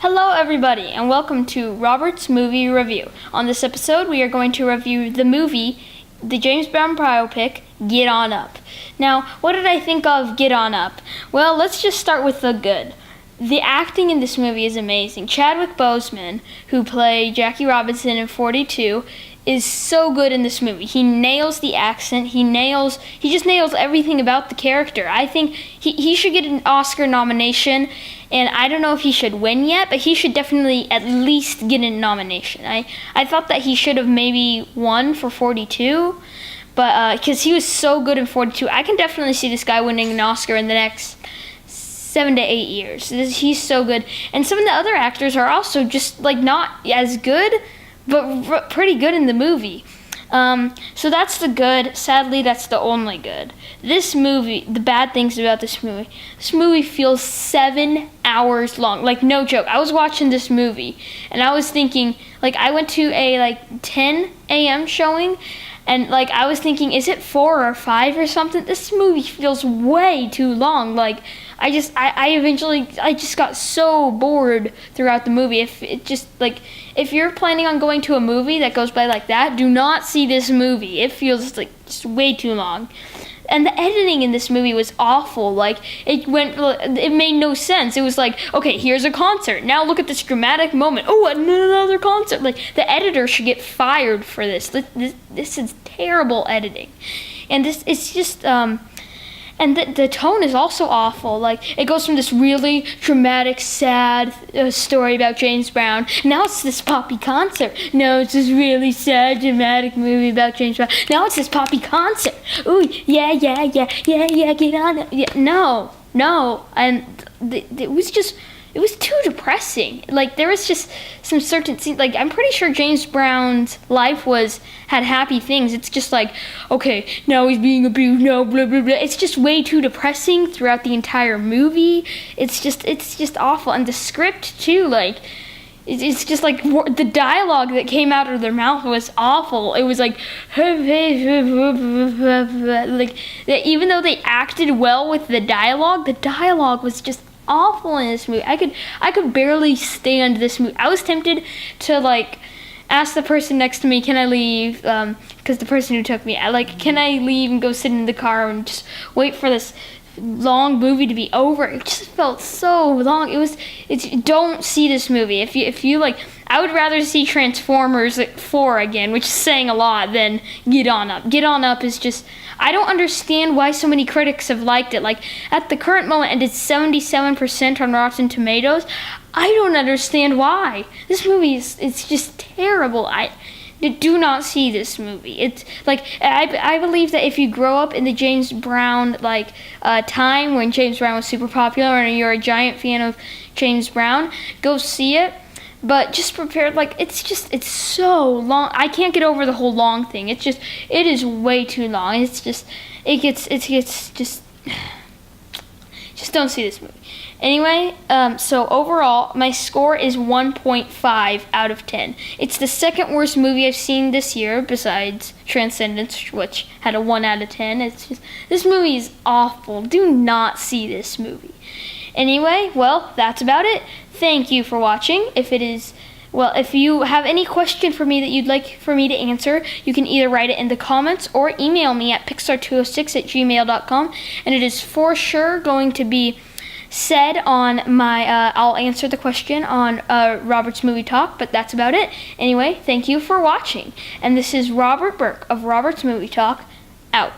Hello everybody and welcome to Robert's Movie Review. On this episode we are going to review the movie, the James Brown biopic, Get On Up. Now, what did I think of Get On Up? Well, let's just start with the good. The acting in this movie is amazing. Chadwick Boseman, who played Jackie Robinson in 42, is so good in this movie. He nails the accent. He just nails everything about the character. I think he should get an Oscar nomination, and I don't know if he should win yet, but he should definitely at least get a nomination. I thought that he should have maybe won for 42, but because he was so good in 42, I can definitely see this guy winning an Oscar in the next 7 to 8 years. He's so good. And some of the other actors are also just not as good, but pretty good in the movie. So that's the good. Sadly, that's the only good. This movie, the bad things about this movie feels 7 hours long. No joke. I was watching this movie and I was thinking, I went to a 10 a.m. showing, and I was thinking, is it 4 or 5 or something? This movie feels way too long. I just got so bored throughout the movie. If you're planning on going to a movie that goes by like that, do not see this movie. It feels just way too long. And the editing in this movie was awful. It made no sense. It was okay, here's a concert. Now look at this dramatic moment. Oh, another concert. The editor should get fired for this. This is terrible editing. And it's just, and the tone is also awful. It goes from this really dramatic, sad story about James Brown. Now it's this poppy concert. No, it's this really sad, dramatic movie about James Brown. Now it's this poppy concert. Ooh, yeah, get on it. Yeah, no. And it was too depressing. There was just some certain scenes. I'm pretty sure James Brown's life had happy things. It's just okay, now he's being abused, no, blah, blah, blah. It's just way too depressing throughout the entire movie. It's just awful. And the script, too, it's just the dialogue that came out of their mouth was awful. It was even though they acted well with the dialogue was just awful in this movie. I could barely stand this movie. I was tempted to ask the person next to me, can I leave? Because the person who took me, can I leave and go sit in the car and just wait for this long movie to be over? It just felt so long. Don't see this movie. If you I would rather see Transformers 4 again, which is saying a lot, than Get On Up. Get On Up is just, I don't understand why so many critics have liked it. At the current moment, it did 77% on Rotten Tomatoes. I don't understand why. This movie it's just terrible. I do not see this movie. It's I believe that if you grow up in the James Brown time when James Brown was super popular and you're a giant fan of James Brown, go see it. But just prepare, it's so long. I can't get over the whole long thing. It is way too long. Just don't see this movie. Anyway, so overall, my score is 1.5 out of 10. It's the second worst movie I've seen this year, besides Transcendence, which had a 1 out of 10. This movie is awful. Do not see this movie. Anyway, well, that's about it. Thank you for watching. If you have any question for me that you'd like for me to answer, you can either write it in the comments or email me at pixar206@gmail.com, and it is for sure going to be said on my, I'll answer the question on Robert's Movie Talk, but that's about it. Anyway, thank you for watching. And this is Robert Burke of Robert's Movie Talk, out.